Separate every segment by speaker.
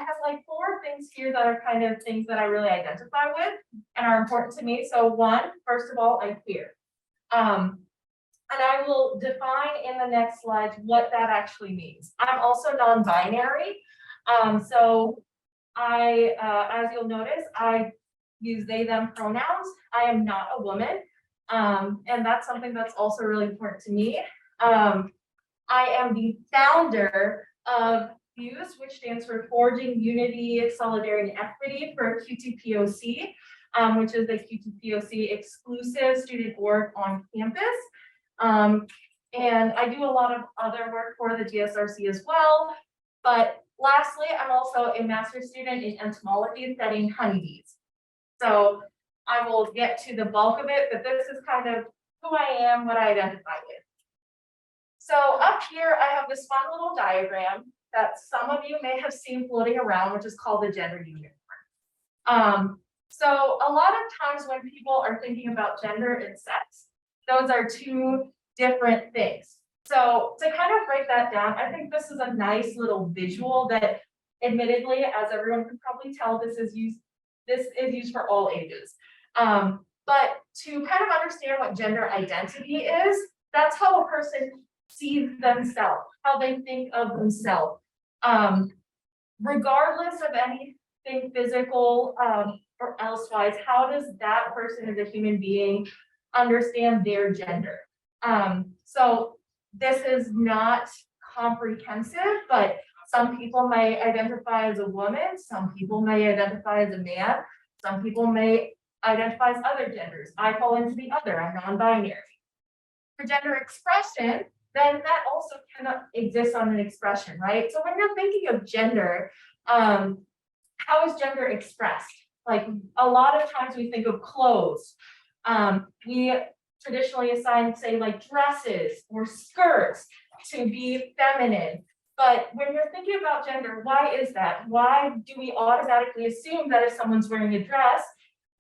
Speaker 1: I have like 4 things here that are kind of things that I really identify with and are important to me. So one, first of all, I'm queer. And I will define in the next slide what that actually means. I'm also non-binary. So as you'll notice, I use they, them pronouns. I am not a woman. And that's something that's also really important to me. I am the founder of FUSE, which stands for Forging Unity, Solidarity, and Equity for Q2POC, which is the Q2POC exclusive student org on campus. And I do a lot of other work for the GSRC as well. But lastly, I'm also a master's student in entomology studying honeybees. So I will get to the bulk of it, but this is kind of who I am, what I identify with. So up here, I have this fun little diagram that some of you may have seen floating around, which is called the gender unicorn. So a lot of times when people are thinking about gender and sex, those are 2 different things. So to kind of break that down, I think this is a nice little visual that admittedly, as everyone can probably tell, this is used for all ages. But to kind of understand what gender identity is, that's how a person sees themselves, how they think of themselves. Regardless of anything physical or elsewise, how does that person as a human being understand their gender? So this is not comprehensive, but some people may identify as a woman, some people may identify as a man, some people may identify as other genders. I fall into the other, I'm non-binary. For gender expression, then that also cannot exist on an expression, right? So when you're thinking of gender, how is gender expressed? Like a lot of times we think of clothes. We traditionally assign, say, like dresses or skirts to be feminine. But when you're thinking about gender, why is that? Why do we automatically assume that if someone's wearing a dress,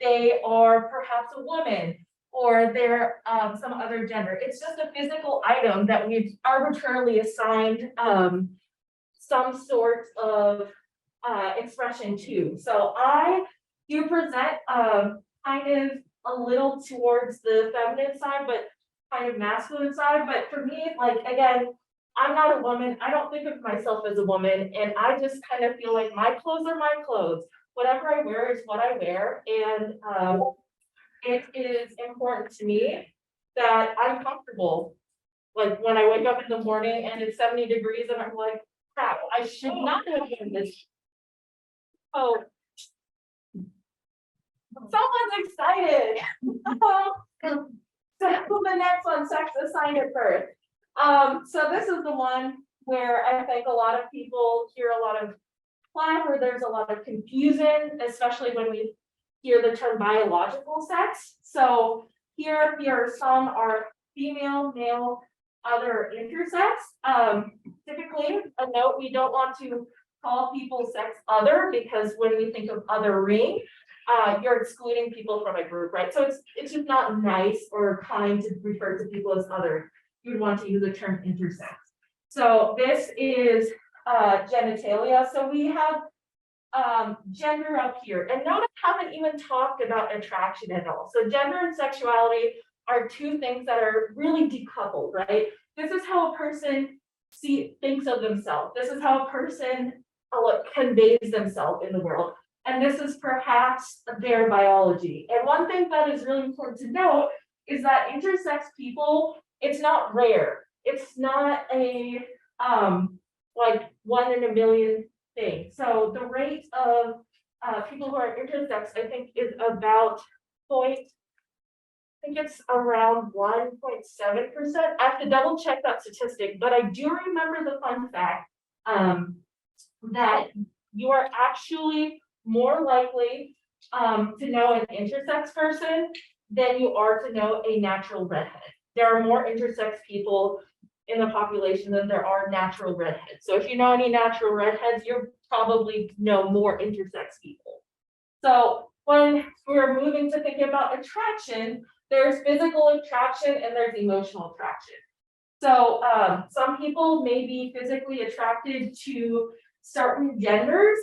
Speaker 1: they are perhaps a woman or they're some other gender? It's just a physical item that we've arbitrarily assigned some sort of expression to. So I do present kind of a little towards the feminine side, but kind of masculine side. But for me, like, again, I'm not a woman. I don't think of myself as a woman. And I just kind of feel like my clothes are my clothes. Whatever I wear is what I wear. And it is important to me that I'm comfortable. Like when I wake up in the morning and it's 70 degrees and I'm like, crap, I should not have done this. Oh, someone's excited. So the next one, sex assigned at birth. So this is the one where I think a lot of people hear a lot of clap or there's a lot of confusion, especially when we hear the term biological sex. So here some are female, male, other, intersex. Typically, a note, we don't want to call people sex other because when we think of othering, you're excluding people from a group, right? So it's just not nice or kind to refer to people as other. You'd want to use the term intersex. So this is genitalia. So we have gender up here, and notice I haven't even talked about attraction at all. So gender and sexuality are 2 things that are really decoupled, right? This is how a person thinks of themselves. This is how a person conveys themselves in the world. And this is perhaps their biology. And one thing that is really important to note is that intersex people, it's not rare. It's not a like 1 in a million thing. So the rate of people who are intersex, I think, is about I think it's around 1.7%. I have to double check that statistic, but I do remember the fun fact that you are actually more likely to know an intersex person than you are to know a natural redhead. There are more intersex people in the population than there are natural redheads. So if you know any natural redheads, you probably know more intersex people. So when we're moving to thinking about attraction, there's physical attraction and there's emotional attraction. So some people may be physically attracted to certain genders,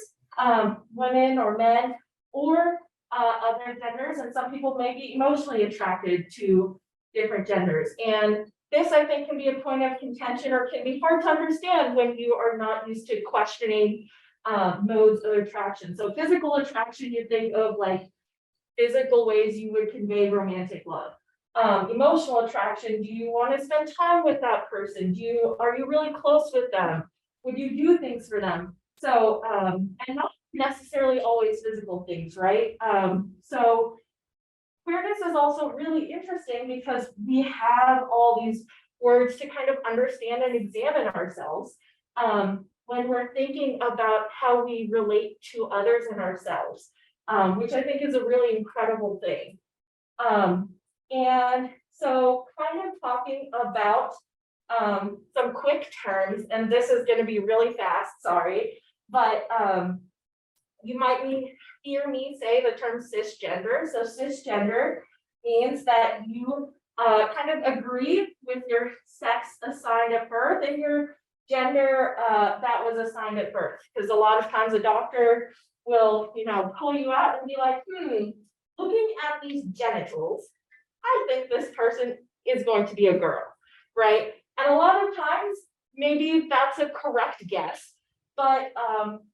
Speaker 1: women or men, or other genders, and some people may be emotionally attracted to different genders. And this, I think, can be a point of contention or can be hard to understand when you are not used to questioning modes of attraction. So physical attraction, you think of like physical ways you would convey romantic love. Emotional attraction, do you want to spend time with that person? Are you really close with them? Would you do things for them? So, and not necessarily always physical things, right? So queerness is also really interesting because we have all these words to kind of understand and examine ourselves when we're thinking about how we relate to others and ourselves, which I think is a really incredible thing. And so kind of talking about some quick terms, and this is going to be really fast, sorry, but you might hear me say the term cisgender. So cisgender means that you kind of agree with your sex assigned at birth and your gender that was assigned at birth. Because a lot of times a doctor will, pull you out and be like, looking at these genitals, I think this person is going to be a girl, right? And a lot of times, maybe that's a correct guess, but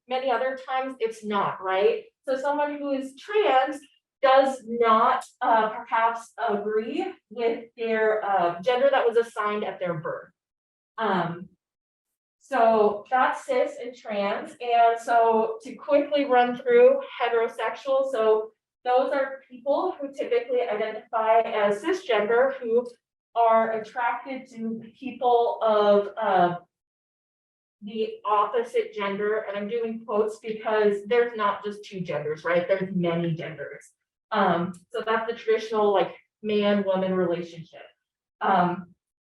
Speaker 1: many other times it's not, right? So someone who is trans does not perhaps agree with their gender that was assigned at their birth. So that's cis and trans. And so to quickly run through heterosexual, so those are people who typically identify as cisgender who are attracted to people of the opposite gender. And I'm doing quotes because there's not just two genders, right? There's many genders. So that's the traditional like man-woman relationship.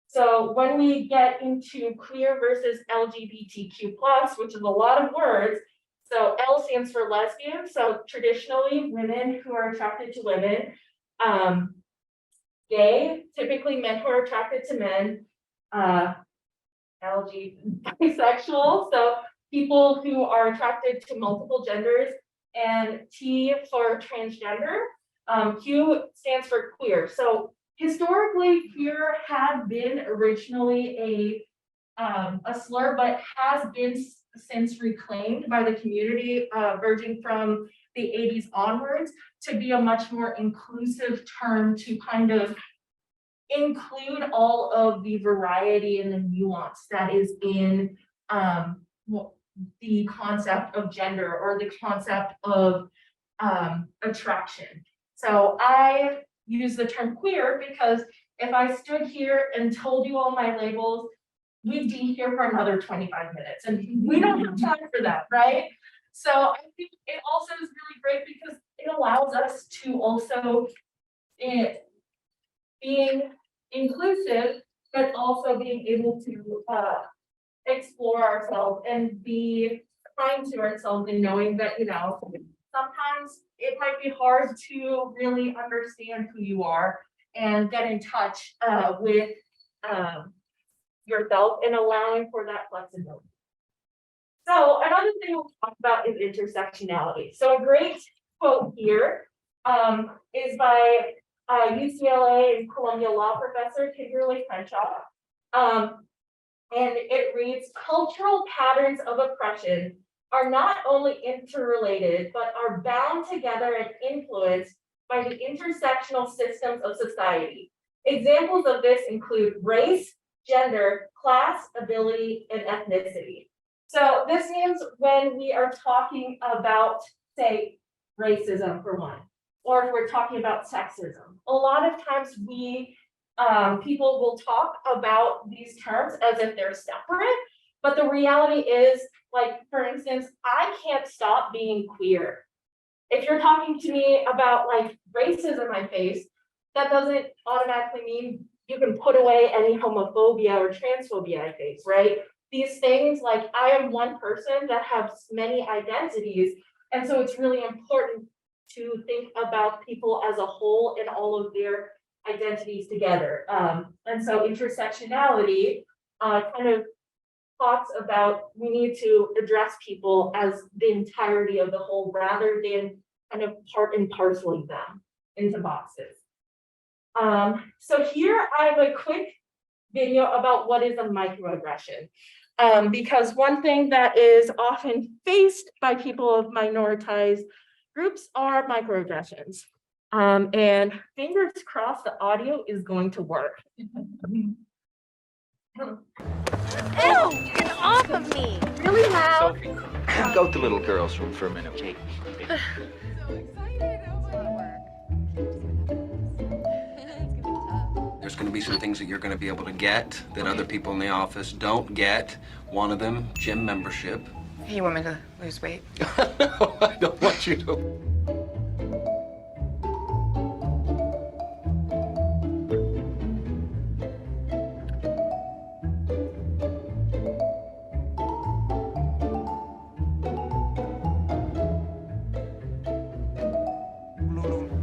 Speaker 1: So when we get into queer versus LGBTQ+, which is a lot of words, so L stands for lesbian. So traditionally, women who are attracted to women. Gay, typically men who are attracted to men. Bisexual, so people who are attracted to multiple genders. And T for transgender. Q stands for queer. So historically, queer had been originally a slur, but has been since reclaimed by the community, verging from the 80s onwards to be a much more inclusive term to kind of include all of the variety and the nuance that is in the concept of gender or the concept of attraction. So I use the term queer because if I stood here and told you all my labels, we'd be here for another 25 minutes and we don't have time for that, right? So I think it also is really great because it allows us to also being inclusive, but also being able to explore ourselves and be kind to ourselves and knowing that, sometimes it might be hard to really understand who you are and get in touch with yourself and allowing for that flexibility. So another thing we'll talk about is intersectionality. So a great quote here is by UCLA and Columbia law professor Kimberly Crenshaw. And it reads, cultural patterns of oppression are not only interrelated, but are bound together and influenced by the intersectional systems of society. Examples of this include race, gender, class, ability, and ethnicity. So this means when we are talking about, say, racism for one, or if we're talking about sexism, a lot of times people will talk about these terms as if they're separate, but the reality is, like, for instance, I can't stop being queer. If you're talking to me about like racism I face, that doesn't automatically mean you can put away any homophobia or transphobia I face, right? These things, like, I am one person that has many identities, and so it's really important to think about people as a whole and all of their identities together. And so intersectionality kind of talks about we need to address people as the entirety of the whole rather than kind of part and parceling them into boxes. So here I have a quick video about what is a microaggression. Because one thing that is often faced by people of minoritized groups are microaggressions. And fingers crossed the audio is going to work.
Speaker 2: Ew, get off of me.
Speaker 1: Really loud.
Speaker 3: Sophie, go to little girl's room for a minute, okay?
Speaker 4: There's going to be some things that you're going to be able to get that other people in the office don't get. One of them, gym membership.
Speaker 5: You want me to lose weight?
Speaker 4: No, I don't want you to.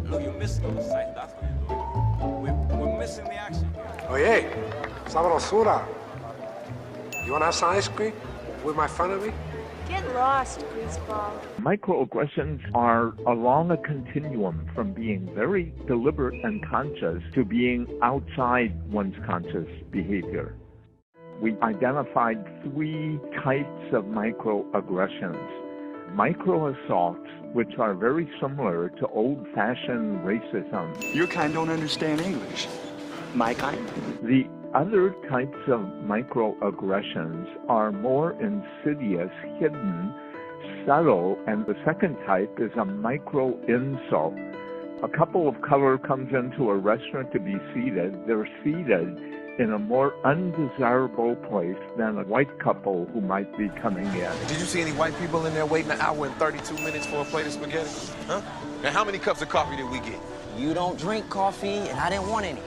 Speaker 6: Look, you're missing on the site. That's what you're doing. We're missing the action.
Speaker 7: Oye, sabrosura. You wanna have some ice cream with my family?
Speaker 2: Get lost, greaseball.
Speaker 8: Microaggressions are along a continuum from being very deliberate and conscious to being outside one's conscious behavior. We identified 3 types of microaggressions. Microassaults, which are very similar to old-fashioned racism.
Speaker 3: Your kind don't understand English. My kind?
Speaker 8: The other types of microaggressions are more insidious, hidden, subtle, and the second type is a micro-insult. A couple of color comes into a restaurant to be seated. They're seated in a more undesirable place than a white couple who might be coming in.
Speaker 6: Did you see any white people in there waiting an hour and 32 minutes for a plate of spaghetti? Huh? And how many cups of coffee did we get?
Speaker 9: You don't drink coffee, and I didn't want any.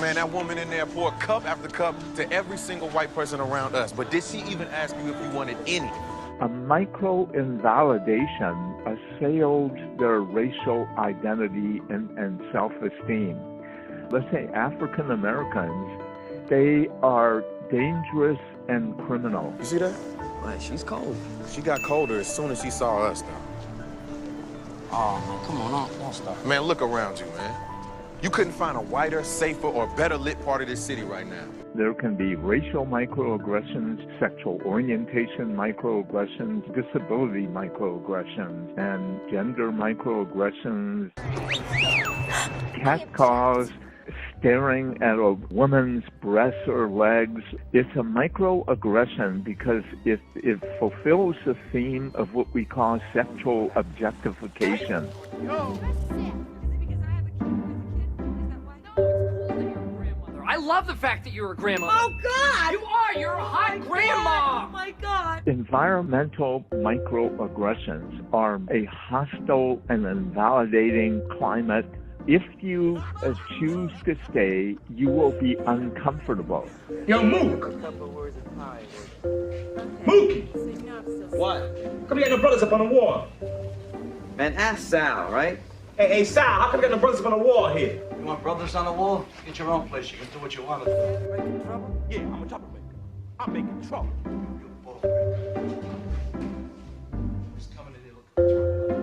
Speaker 6: Man, that woman in there poured cup after cup to every single white person around us. But did she even ask you if you wanted any?
Speaker 8: A micro-invalidation assailed their racial identity and self-esteem. Let's say African Americans, they are dangerous and criminal.
Speaker 6: You see that?
Speaker 9: What, she's cold.
Speaker 6: She got colder as soon as she saw us, though.
Speaker 9: Oh, man, come on, don't stop.
Speaker 6: Man, look around you, man. You couldn't find a whiter, safer, or better lit part of this city right now.
Speaker 8: There can be racial microaggressions, sexual orientation microaggressions, disability microaggressions, and gender microaggressions. Catcalls, staring at a woman's breasts or legs. It's a microaggression because it fulfills the theme of what we call sexual objectification.
Speaker 10: I love the fact that you're a grandmother.
Speaker 2: Oh, God!
Speaker 10: You are! You're a hot grandma!
Speaker 2: Oh, my God!
Speaker 8: Environmental microaggressions are a hostile and invalidating climate. If you choose to stay, you will be uncomfortable.
Speaker 3: Yo, Mook! Mookie!
Speaker 9: What?
Speaker 3: Come get no brothers up on the wall.
Speaker 9: Man, ask Sal, right?
Speaker 3: Hey, Sal, how come you got no brothers up on the wall here?
Speaker 9: You want brothers on the wall? Get your own place. You can do what you want to do.
Speaker 6: Making trouble? Yeah, I'm a troublemaker. I'm making trouble.
Speaker 9: You bullcrap. Just coming in here looking for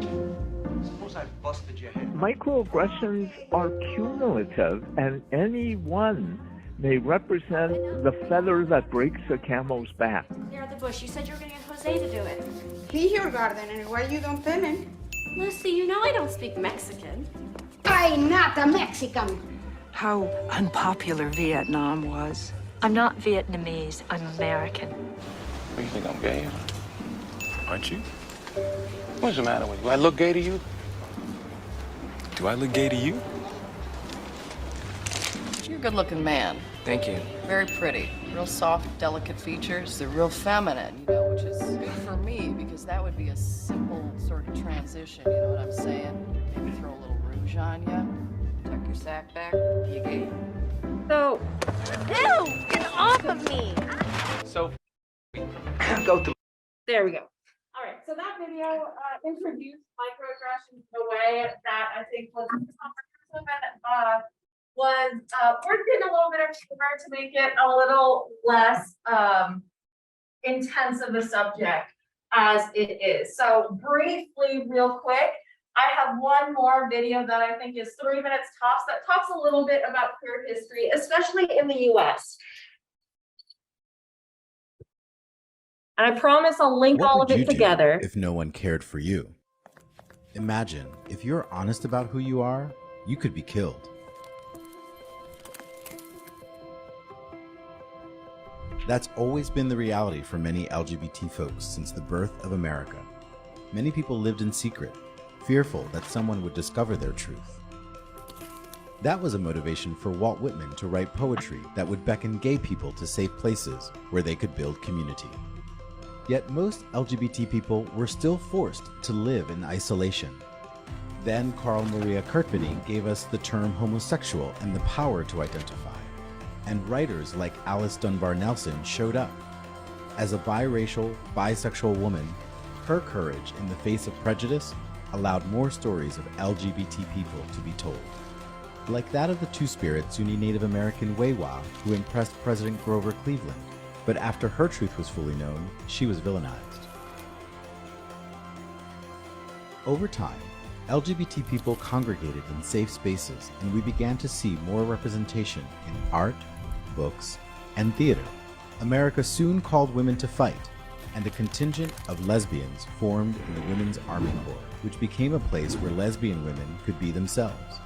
Speaker 9: trouble. Suppose I busted your head.
Speaker 8: Microaggressions are cumulative, and any one may represent the feather that breaks a camel's back.
Speaker 2: Here at the bush, you said you were going to get Jose to do it.
Speaker 5: He's your garden, and why you don't tell him?
Speaker 2: Lucy, you know I don't speak Mexican.
Speaker 5: I'm not a Mexican.
Speaker 11: How unpopular Vietnam was. I'm not Vietnamese, I'm American.
Speaker 6: What, you think I'm gay? Aren't you? What's the matter with you? I look gay to you? Do I look gay to you?
Speaker 5: You're a good-looking man.
Speaker 4: Thank you.
Speaker 5: Very pretty. Real soft, delicate features. They're real feminine, you know, which is good for me because that would be a simple sort of transition, you know what I'm saying? Maybe throw a little rouge on you, tuck your sack back, you gay.
Speaker 1: So,
Speaker 2: Ew! Get off of me!
Speaker 3: Sophie,
Speaker 4: Go to
Speaker 1: there we go. All right, so that video introduced microaggressions in a way that I think was worked in a little bit of humor to make it a little less intense of a subject as it is. So briefly, real quick, I have one more video that I think is 3 minutes tops that talks a little bit about queer history, especially in the US. And I promise I'll link all of it together.
Speaker 12: If no one cared for you? Imagine, if you're honest about who you are, you could be killed. That's always been the reality for many LGBT folks since the birth of America. Many people lived in secret, fearful that someone would discover their truth. That was a motivation for Walt Whitman to write poetry that would beckon gay people to safe places where they could build community. Yet most LGBT people were still forced to live in isolation. Then Carl Maria Kirkpanig gave us the term homosexual and the power to identify. And writers like Alice Dunbar Nelson showed up. As a biracial, bisexual woman, her courage in the face of prejudice allowed more stories of LGBT people to be told. Like that of the Two-Spirit Zuni Native American Wewa who impressed President Grover Cleveland, but after her truth was fully known, she was villainized. Over time, LGBT people congregated in safe spaces, and we began to see more representation in art, books, and theater. America soon called women to fight, and a contingent of lesbians formed in the Women's Army Corps, which became a place where lesbian women could be themselves.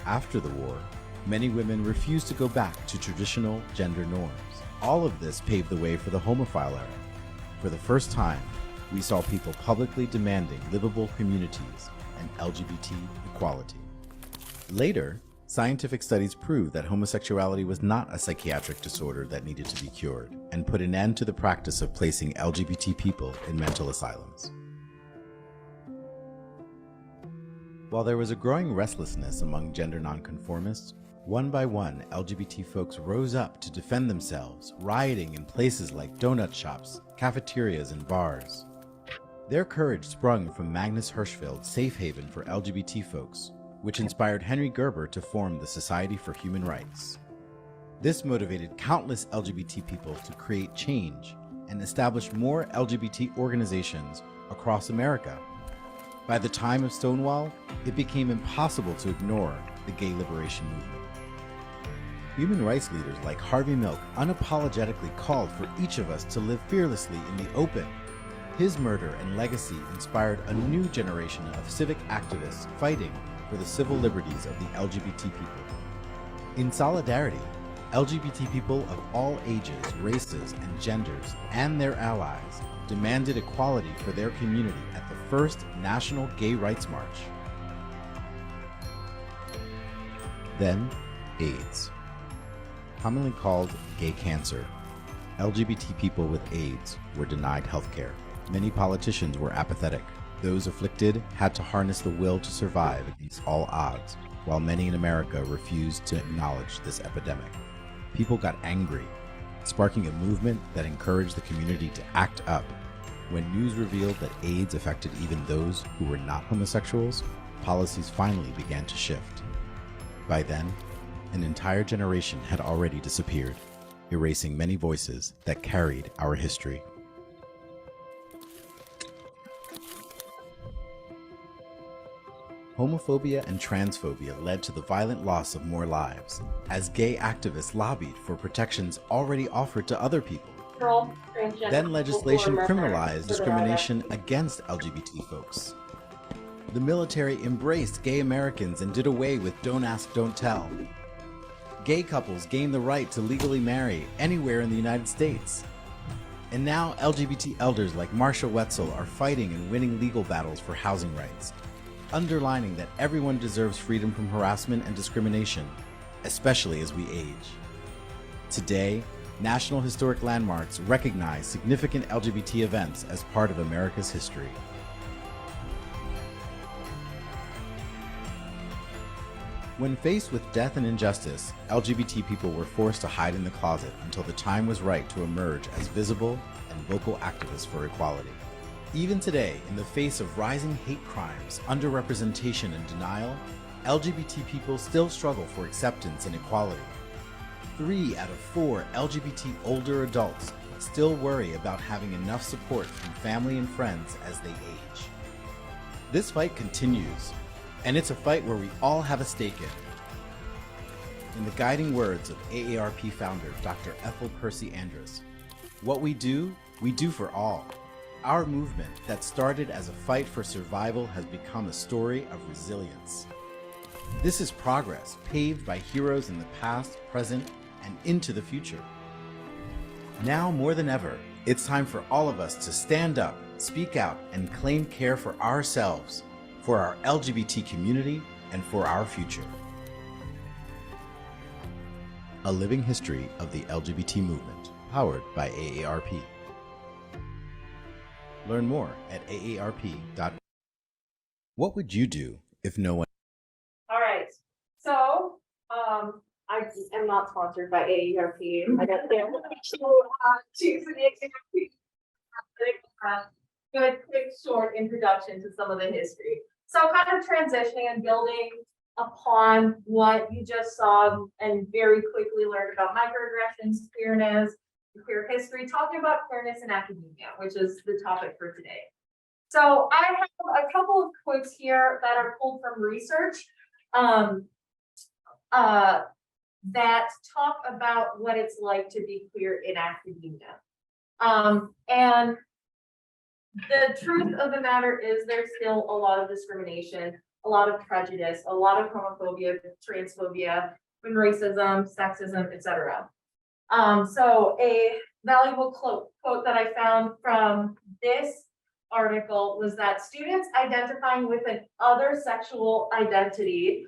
Speaker 12: After the war, many women refused to go back to traditional gender norms. All of this paved the way for the homophile era. For the first time, we saw people publicly demanding livable communities and LGBT equality. Later, scientific studies proved that homosexuality was not a psychiatric disorder that needed to be cured, and put an end to the practice of placing LGBT people in mental asylums. While there was a growing restlessness among gender nonconformists, one by one, LGBT folks rose up to defend themselves, rioting in places like donut shops, cafeterias, and bars. Their courage sprung from Magnus Hirschfeld's safe haven for LGBT folks, which inspired Henry Gerber to form the Society for Human Rights. This motivated countless LGBT people to create change and establish more LGBT organizations across America. By the time of Stonewall, it became impossible to ignore the gay liberation movement. Human rights leaders like Harvey Milk unapologetically called for each of us to live fearlessly in the open. His murder and legacy inspired a new generation of civic activists fighting for the civil liberties of the LGBT people. In solidarity, LGBT people of all ages, races, and genders, and their allies, demanded equality for their community at the first National Gay Rights March. Then, AIDS. Commonly called gay cancer, LGBT people with AIDS were denied health care. Many politicians were apathetic. Those afflicted had to harness the will to survive against all odds, while many in America refused to acknowledge this epidemic. People got angry, sparking a movement that encouraged the community to act up. When news revealed that AIDS affected even those who were not homosexuals, policies finally began to shift. By then, an entire generation had already disappeared, erasing many voices that carried our history. Homophobia and transphobia led to the violent loss of more lives, as gay activists lobbied for protections already offered to other people. Then legislation criminalized discrimination against LGBT folks. The military embraced gay Americans and did away with Don't Ask, Don't Tell. Gay couples gained the right to legally marry anywhere in the United States. And now LGBT elders like Marsha Wetzel are fighting and winning legal battles for housing rights, underlining that everyone deserves freedom from harassment and discrimination, especially as we age. Today, National Historic Landmarks recognize significant LGBT events as part of America's history. When faced with death and injustice, LGBT people were forced to hide in the closet until the time was right to emerge as visible and vocal activists for equality. Even today, in the face of rising hate crimes, underrepresentation, and denial, LGBT people still struggle for acceptance and equality. 3 out of 4 LGBT older adults still worry about having enough support from family and friends as they age. This fight continues, and it's a fight where we all have a stake in. In the guiding words of AARP founder Dr. Ethel Percy Andrus, what we do for all. Our movement that started as a fight for survival has become a story of resilience. This is progress paved by heroes in the past, present, and into the future. Now more than ever, it's time for all of us to stand up, speak out, and claim care for ourselves, for our LGBT community, and for our future. A living history of the LGBT movement, powered by AARP. Learn more at aarp.org. What would you do if no one...
Speaker 1: All right, so, I am not sponsored by AARP. I got there. Choose an AARP. Good, quick, short introduction to some of the history. So kind of transitioning and building upon what you just saw and very quickly learned about microaggressions, queerness, queer history, talking about queerness in academia, which is the topic for today. So I have a couple of quotes here that are pulled from research that talk about what it's like to be queer in academia. And the truth of the matter is there's still a lot of discrimination, a lot of prejudice, a lot of homophobia, transphobia, and racism, sexism, etc. So a valuable quote that I found from this article was that students identifying with an other sexual identity,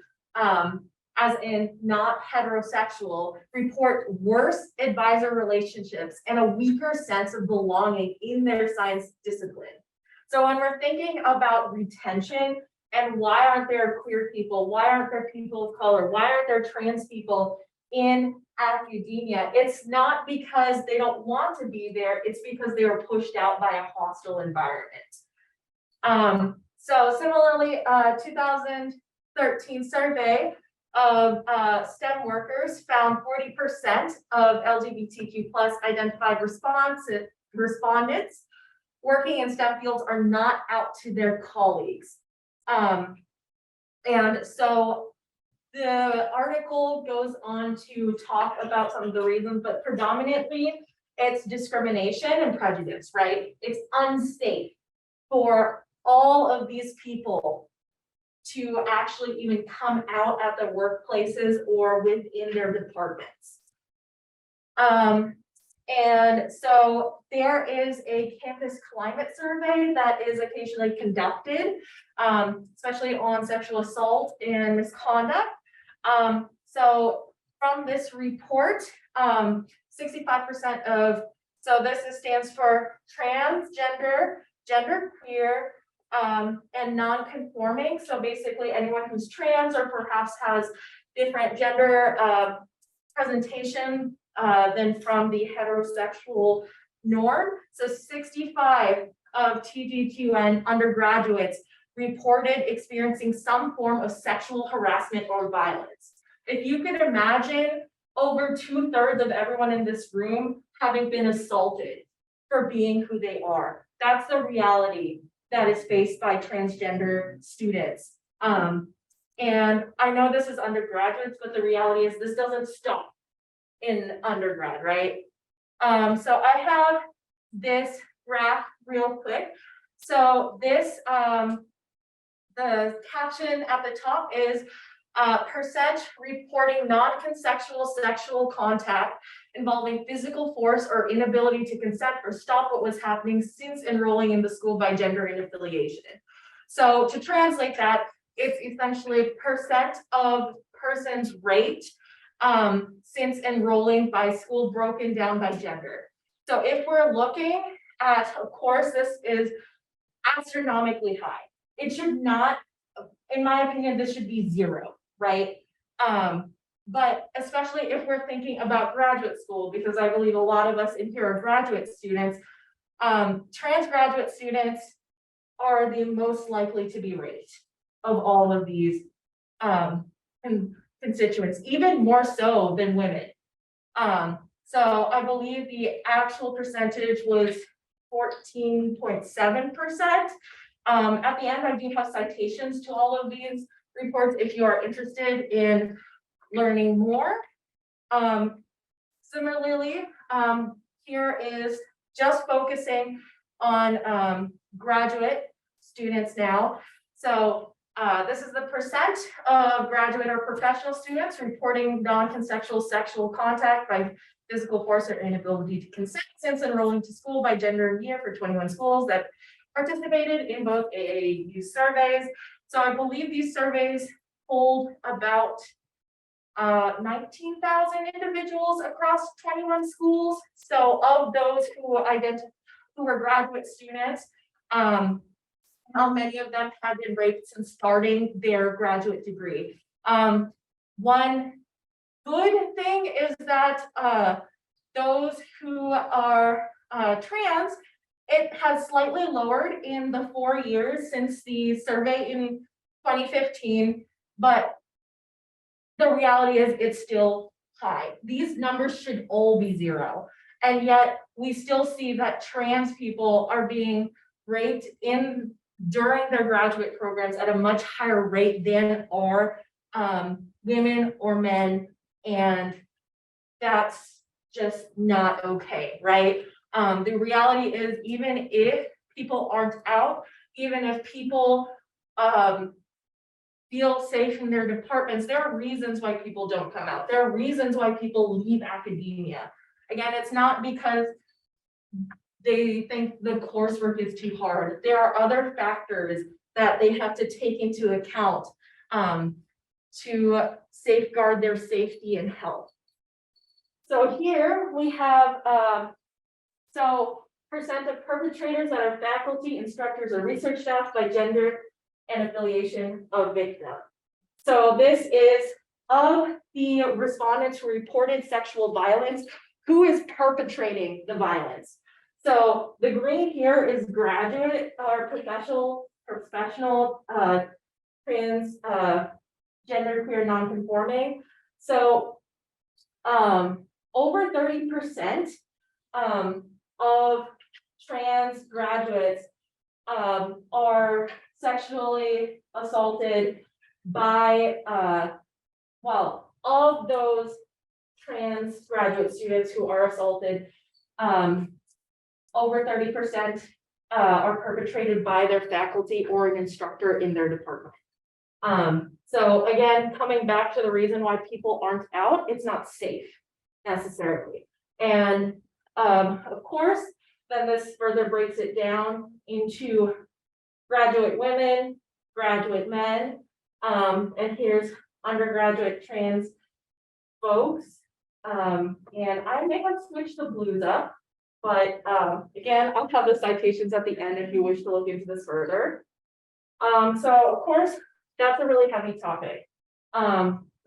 Speaker 1: as in not heterosexual, report worse advisor relationships and a weaker sense of belonging in their science discipline. So when we're thinking about retention and why aren't there queer people, why aren't there people of color, why aren't there trans people in academia, it's not because they don't want to be there, it's because they were pushed out by a hostile environment. So similarly, 2013 survey of STEM workers found 40% of LGBTQ plus identified respondents working in STEM fields are not out to their colleagues. And so the article goes on to talk about some of the reasons, but predominantly it's discrimination and prejudice, right? It's unsafe for all of these people to actually even come out at the workplaces or within their departments. And so there is a campus climate survey that is occasionally conducted, especially on sexual assault and misconduct. So from this report, 65% of, so this stands for transgender, genderqueer, and non-conforming. So basically anyone who's trans or perhaps has different gender presentation than from the heterosexual norm. So 65 of TGQN undergraduates reported experiencing some form of sexual harassment or violence. If you could imagine over 2/3 of everyone in this room having been assaulted for being who they are, that's the reality that is faced by transgender students. And I know this is undergraduates, but the reality is this doesn't stop in undergrad, right? So I have this graph real quick. So this, the caption at the top is percent reporting non-consensual sexual contact involving physical force or inability to consent or stop what was happening since enrolling in the school by gender and affiliation. So to translate that, it's essentially percent of persons raped since enrolling by school broken down by gender. So if we're looking at, of course, this is astronomically high. It should not, in my opinion, this should be 0, right? But especially if we're thinking about graduate school, because I believe a lot of us in here are graduate students, trans graduate students are the most likely to be raped of all of these constituents, even more so than women. So I believe the actual percentage was 14.7%. At the end, I do have citations to all of these reports if you are interested in learning more. Similarly, here is just focusing on graduate students now. So this is the percent of graduate or professional students reporting non-consensual sexual contact by physical force or inability to consent since enrolling to school by gender and year for 21 schools that participated in both AAU surveys. So I believe these surveys hold about 19,000 individuals across 21 schools. So of those who were graduate students, how many of them have been raped since starting their graduate degree? One good thing is that those who are trans, it has slightly lowered in the 4 years since the survey in 2015, but the reality is it's still high. These numbers should all be zero. And yet we still see that trans people are being raped during their graduate programs at a much higher rate than are women or men. And that's just not okay, right? The reality is, even if people aren't out, even if people feel safe in their departments, there are reasons why people don't come out. There are reasons why people leave academia. Again, it's not because they think the coursework is too hard. There are other factors that they have to take into account to safeguard their safety and health. So here we have, percent of perpetrators that are faculty, instructors, or research staff by gender and affiliation of victim. So this is of the respondents who reported sexual violence, who is perpetrating the violence. So the green here is graduate or professional trans, gender queer non-conforming. So over 30% of trans graduates are sexually assaulted by, of those trans graduate students who are assaulted, over 30% are perpetrated by their faculty or an instructor in their department. So again, coming back to the reason why people aren't out, it's not safe necessarily. And of course, then this further breaks it down into graduate women, graduate men, and here's undergraduate trans folks. And I may have switched the blues up, but again, I'll have the citations at the end if you wish to look into this further. So of course, that's a really heavy topic.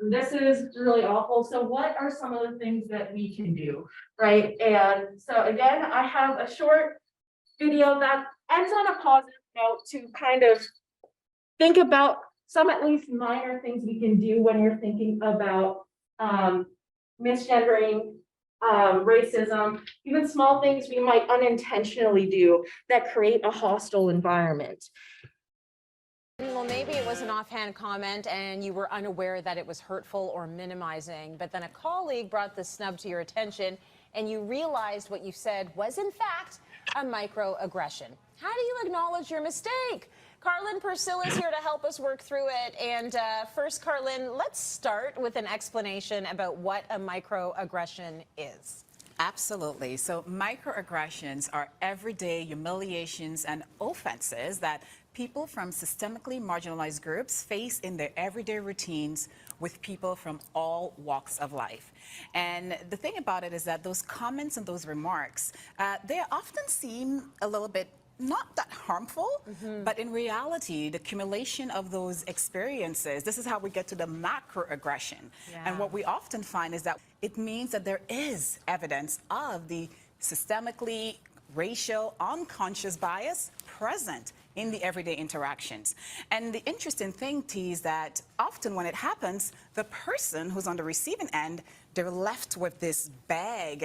Speaker 1: This is really awful. So what are some of the things that we can do, right? And so again, I have a short video that ends on a positive note to kind of think about some at least minor things we can do when you're thinking about misgendering, racism, even small things we might unintentionally do that create a hostile environment.
Speaker 13: Well, maybe it was an offhand comment and you were unaware that it was hurtful or minimizing, but then a colleague brought the snub to your attention and you realized what you said was in fact a microaggression. How do you acknowledge your mistake? Carlin Purcell is here to help us work through it. And first, Carlin, let's start with an explanation about what a microaggression is.
Speaker 14: Absolutely. So microaggressions are everyday humiliations and offenses that people from systemically marginalized groups face in their everyday routines with people from all walks of life. And the thing about it is that those comments and those remarks, they often seem a little bit not that harmful, but in reality, the accumulation of those experiences, this is how we get to the macroaggression.
Speaker 13: Yeah.
Speaker 14: And what we often find is that it means that there is evidence of the systemically racial unconscious bias present in the everyday interactions. And the interesting thing, T, is that often when it happens, the person who's on the receiving end, they're left with this bag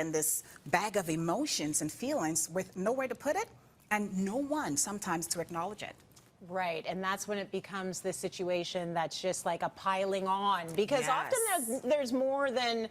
Speaker 14: of emotions and feelings with nowhere to put it and no one sometimes to acknowledge it.
Speaker 13: Right, and that's when it becomes this situation that's just like a piling on, because often there's more than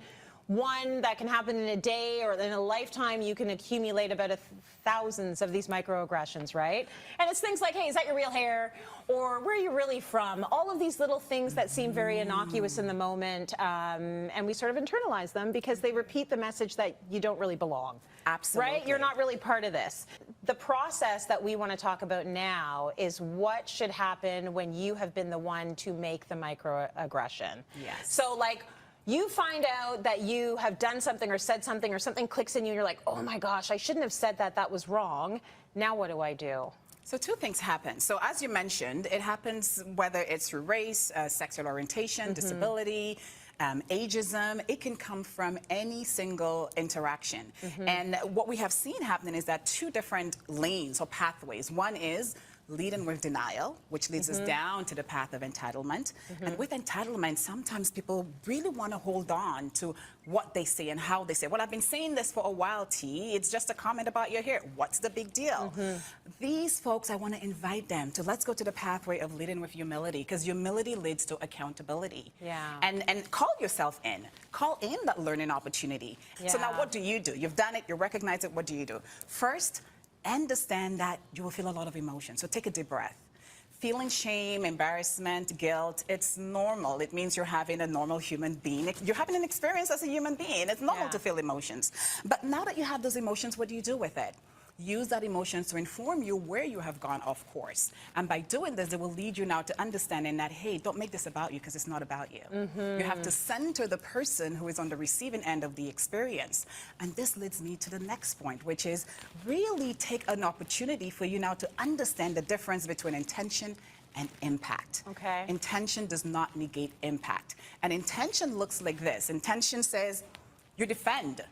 Speaker 13: one that can happen in a day or in a lifetime. You can accumulate about thousands of these microaggressions, right? And it's things like, hey, is that your real hair? Or where are you really from? All of these little things that seem very innocuous in the moment, and we sort of internalize them because they repeat the message that you don't really belong.
Speaker 14: Absolutely.
Speaker 13: Right? You're not really part of this. The process that we want to talk about now is what should happen when you have been the one to make the microaggression.
Speaker 14: Yes.
Speaker 13: So, like, you find out that you have done something or said something or something clicks in you and you're like, oh my gosh, I shouldn't have said that, that was wrong. Now what do I do?
Speaker 14: So two things happen. So as you mentioned, it happens whether it's through race, sexual orientation, disability, ageism. It can come from any single interaction. And what we have seen happening is that two different lanes or pathways. One is leading with denial, which leads us down to the path of entitlement. And with entitlement, sometimes people really want to hold on to what they say and how they say. Well, I've been saying this for a while, T. It's just a comment about your hair. What's the big deal? These folks, I want to invite them to let's go to the pathway of leading with humility, because humility leads to accountability.
Speaker 13: Yeah.
Speaker 14: And call yourself in. Call in that learning opportunity. So now what do? You've done it. You recognize it. What do? First, understand that you will feel a lot of emotion. So take a deep breath. Feeling shame, embarrassment, guilt, it's normal. It means you're having a normal human being. You're having an experience as a human being. It's normal to feel emotions. But now that you have those emotions, what do you do with it? Use that emotions to inform you where you have gone off course. And by doing this, it will lead you now to understanding that, hey, don't make this about you because it's not about you. You have to center the person who is on the receiving end of the experience. And this leads me to the next point, which is really take an opportunity for you now to understand the difference between intention and impact.
Speaker 13: Okay.
Speaker 14: Intention does not negate impact. And intention looks like this. Intention says you defend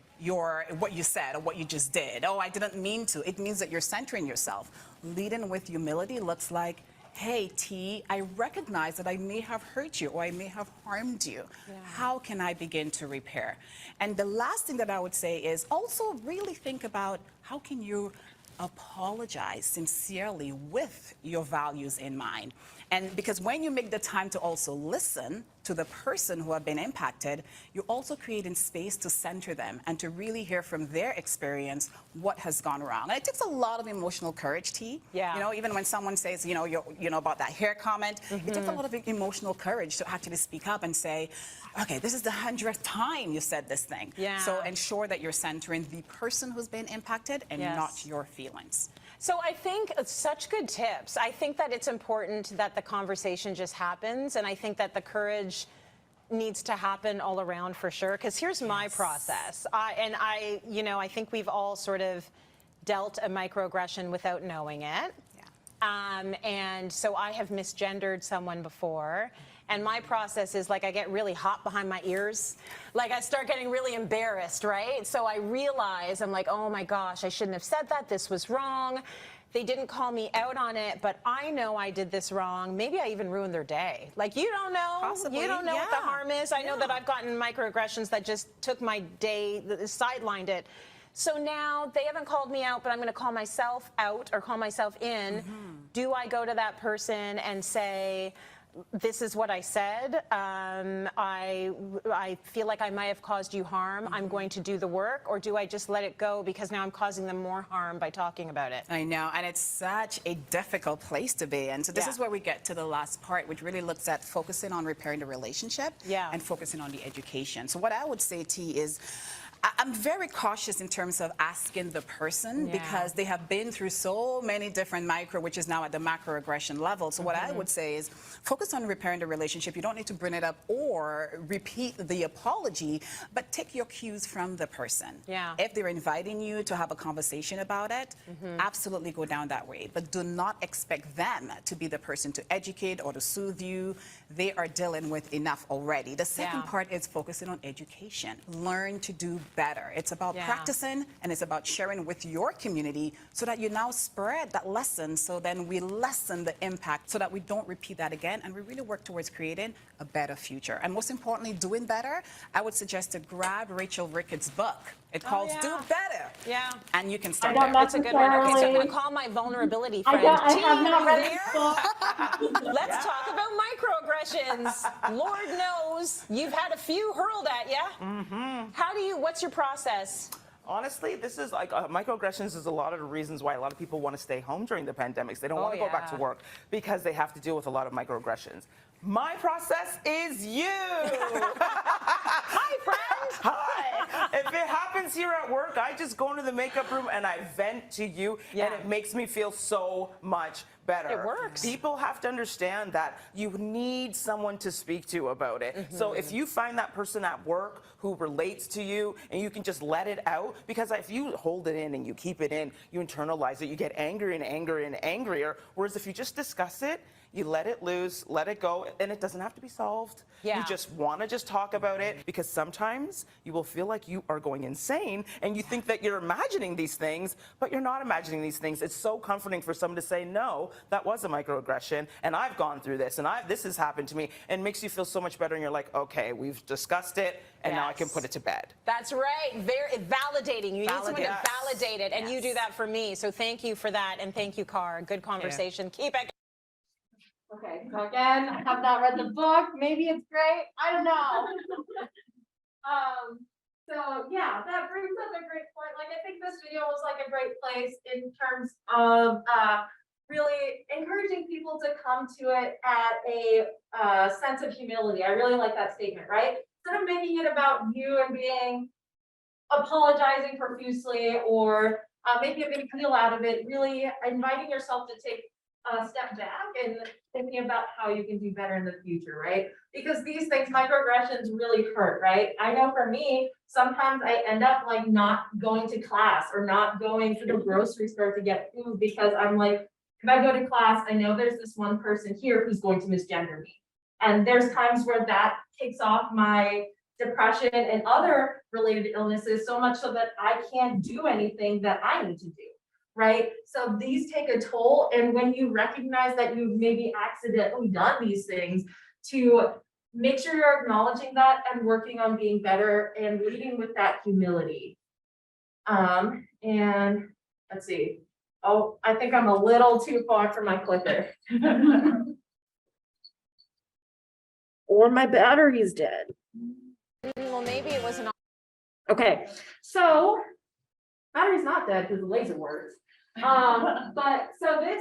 Speaker 14: what you said or what you just did. Oh, I didn't mean to. It means that you're centering yourself. Leading with humility looks like, hey, T, I recognize that I may have hurt you or I may have harmed you. How can I begin to repair? And the last thing that I would say is also really think about how can you apologize sincerely with your values in mind. And because when you make the time to also listen to the person who have been impacted, you're also creating space to center them and to really hear from their experience what has gone wrong. And it takes a lot of emotional courage, T.
Speaker 13: Yeah.
Speaker 14: You know, even when someone says, you know about that hair comment, it takes a lot of emotional courage to actually speak up and say, okay, this is the 100th time you said this thing.
Speaker 13: Yeah.
Speaker 14: So ensure that you're centering the person who's been impacted and not your feelings.
Speaker 13: So I think such good tips. I think that it's important that the conversation just happens, and I think that the courage needs to happen all around for sure. Because here's my process. I think we've all sort of dealt a microaggression without knowing it. And so I have misgendered someone before. And my process is like I get really hot behind my ears. Like I start getting really embarrassed, right? So I realize, I'm like, oh my gosh, I shouldn't have said that. This was wrong. They didn't call me out on it, but I know I did this wrong. Maybe I even ruined their day. Like you don't know.
Speaker 14: Possibly,
Speaker 13: You don't know what the harm is. I know that I've gotten microaggressions that just took my day, sidelined it. So now they haven't called me out, but I'm going to call myself out or call myself in. Do I go to that person and say, this is what I said. I feel like I might have caused you harm. I'm going to do the work. Or do I just let it go because now I'm causing them more harm by talking about it?
Speaker 14: I know, and it's such a difficult place to be in. So this is where we get to the last part, which really looks at focusing on repairing the relationship and focusing on the education. So what I would say, T, is I'm very cautious in terms of asking the person because they have been through so many different which is now at the macroaggression level. So what I would say is focus on repairing the relationship. You don't need to bring it up or repeat the apology, but take your cues from the person. If they're inviting you to have a conversation about it, absolutely go down that way. But do not expect them to be the person to educate or to soothe you. They are dealing with enough already. The second part is focusing on education. Learn to do better. It's about practicing, and it's about sharing with your community so that you now spread that lesson, so then we lessen the impact so that we don't repeat that again, and we really work towards creating a better future. And most importantly, doing better, I would suggest to grab Rachel Ricketts' book. It calls Do Better.
Speaker 13: Yeah.
Speaker 14: And you can start
Speaker 1: don't
Speaker 14: there.
Speaker 13: It's a good one. Okay, so I'm going to call my vulnerability friend.
Speaker 1: I
Speaker 13: T,
Speaker 1: have not
Speaker 13: you
Speaker 1: read
Speaker 13: there?
Speaker 1: this book.
Speaker 13: Let's talk about microaggressions. Lord knows you've had a few hurled at you. What's your process?
Speaker 15: Honestly, this is like microaggressions is a lot of the reasons why a lot of people want to stay home during the pandemics. They don't want to go back to work because they have to deal with a lot of microaggressions. My process is you.
Speaker 13: Hi, friend.
Speaker 15: Hi. If it happens here at work, I just go into the makeup room and I vent to you, and it makes me feel so much better.
Speaker 13: It works.
Speaker 15: People have to understand that you need someone to speak to about it. So if you find that person at work who relates to you and you can just let it out, because if you hold it in and you keep it in, you internalize it, you get angrier and angrier and angrier. Whereas if you just discuss it, you let it loose, let it go, and it doesn't have to be solved.
Speaker 13: Yeah.
Speaker 15: You just want to just talk about it, because sometimes you will feel like you are going insane and you think that you're imagining these things, but you're not imagining these things. It's so comforting for someone to say, no, that was a microaggression, and I've gone through this, and this has happened to me, and makes you feel so much better, and you're like, okay, we've discussed it, and now I can put it to bed.
Speaker 13: That's right. Very validating. You need someone to
Speaker 15: Yes.
Speaker 13: validate it, and you do that for me. So thank you for that, and thank you, Car. Good conversation. Keep it.
Speaker 1: Okay, so again, I have not read the book. Maybe it's great. I don't know. So yeah, that brings up a great point. Like, I think this video was like a great place in terms of really encouraging people to come to it at a sense of humility. I really like that statement, right? Instead of making it about you and apologizing profusely or making a big deal out of it, really inviting yourself to take a step back and thinking about how you can do better in the future, right? Because these things, microaggressions, really hurt, right? I know for me, sometimes I end up like not going to class or not going to the grocery store to get food, because I'm like, if I go to class, I know there's this one person here who's going to misgender me. And there's times where that takes off my depression and other related illnesses so much so that I can't do anything that I need to do. Right? So these take a toll. And when you recognize that you've maybe accidentally done these things, to make sure you're acknowledging that and working on being better and leading with that humility. And let's see. Oh, I think I'm a little too far for my clicker. Or my battery's dead.
Speaker 13: Well, maybe it wasn't.
Speaker 1: Okay, so battery's not dead because the laser works. But so this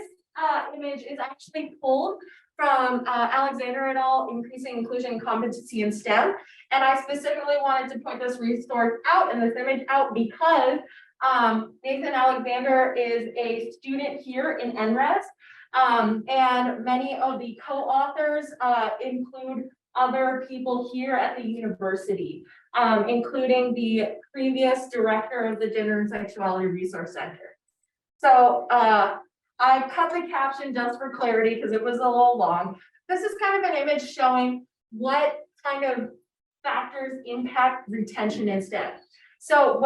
Speaker 1: image is actually pulled from Alexander et al. Increasing Inclusion and Competency in STEM. And I specifically wanted to point this resource out and this image out because Nathan Alexander is a student here in NRES. And many of the co-authors include other people here at the university, including the previous director of the Gender and Sexuality Resource Center. So I cut the caption just for clarity because it was a little long. This is kind of an image showing what kind of factors impact retention in STEM. So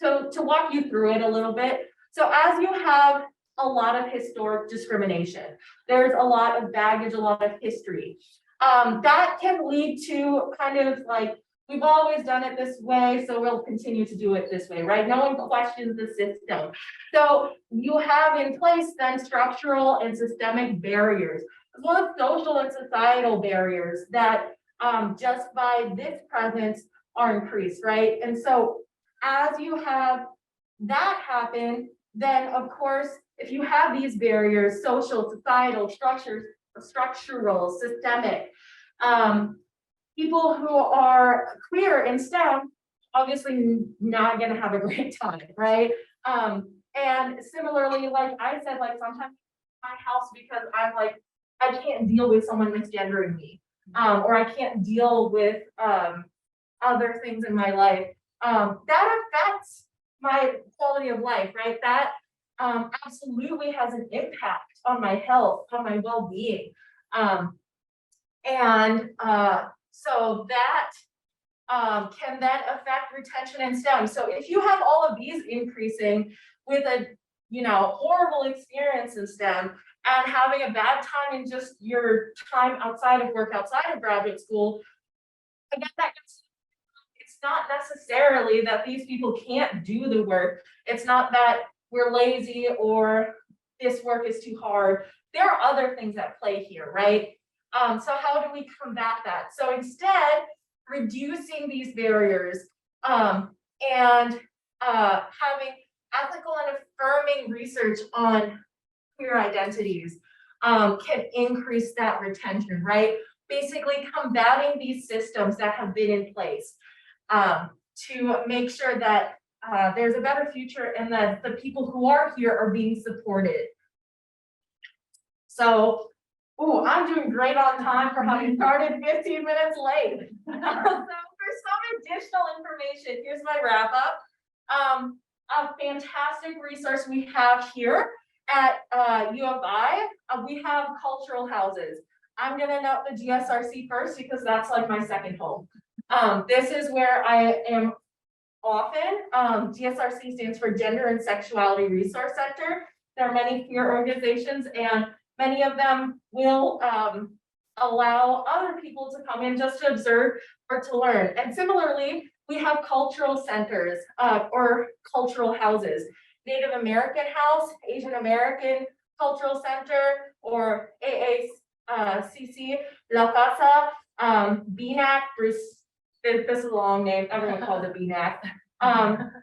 Speaker 1: to walk you through it a little bit. So as you have a lot of historic discrimination, there's a lot of baggage, a lot of history. That can lead to kind of like, we've always done it this way, so we'll continue to do it this way, right? No one questions the system. So you have in place then structural and systemic barriers, as well as social and societal barriers that just by this presence are increased, right? And so as you have that happen, then of course, if you have these barriers, social, societal, structural, systemic, people who are queer in STEM, obviously not going to have a great time, right? And similarly, like I said, like sometimes my house because I'm like, I can't deal with someone misgendering me, or I can't deal with other things in my life. That affects my quality of life, right? That absolutely has an impact on my health, on my well-being. So that can then affect retention in STEM. So if you have all of these increasing with a, horrible experience in STEM and having a bad time in just your time outside of work, outside of graduate school, again, it's not necessarily that these people can't do the work. It's not that we're lazy or this work is too hard. There are other things at play here, right? So how do we combat that? So instead, reducing these barriers and having ethical and affirming research on queer identities can increase that retention, right? Basically combating these systems that have been in place to make sure that there's a better future and that the people who are here are being supported. So, I'm doing great on time for having started 15 minutes late. So for some additional information, here's my wrap up. A fantastic resource we have here at U of I, we have cultural houses. I'm gonna note the GSRC first because that's like my second home. This is where I am often. GSRC stands for Gender and Sexuality Resource Center. There are many queer organizations and many of them will allow other people to come in just to observe or to learn. And similarly, we have cultural centers or cultural houses. Native American House, Asian American Cultural Center, or AACC, La Casa, BNAC, this is a long name, everyone calls it BNAC,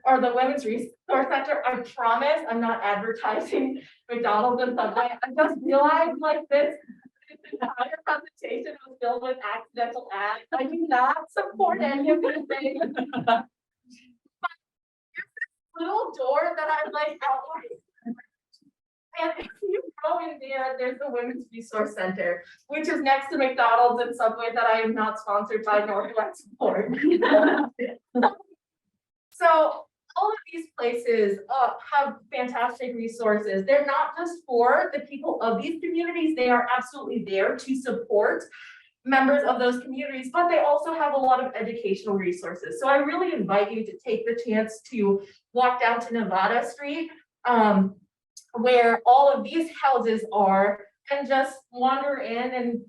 Speaker 1: or the Women's Resource Center. I promise I'm not advertising McDonald's and Subway. I just realized like this entire presentation was filled with accidental ads. I do not support any of these things. But there's this little door that I like outlined. And if you go in there, there's the Women's Resource Center, which is next to McDonald's and Subway that I am not sponsored by nor do I support. So all of these places have fantastic resources. They're not just for the people of these communities, they are absolutely there to support members of those communities, but they also have a lot of educational resources. So I really invite you to take the chance to walk down to Nevada Street, where all of these houses are, and just wander in and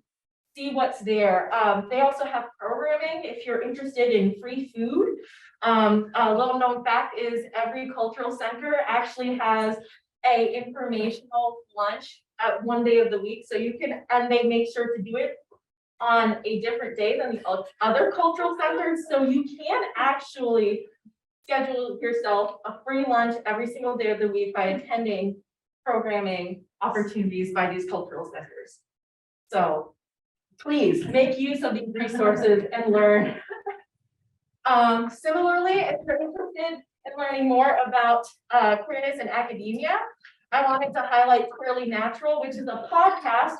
Speaker 1: see what's there. They also have programming if you're interested in free food. A little known fact is every cultural center actually has a informational lunch at one day of the week. So you can, and they make sure to do it on a different day than the other cultural centers. So you can actually schedule yourself a free lunch every single day of the week by attending programming opportunities by these cultural centers. So please make use of these resources and learn. Similarly, if you're interested in learning more about queerness in academia, I wanted to highlight Queerly Natural, which is a podcast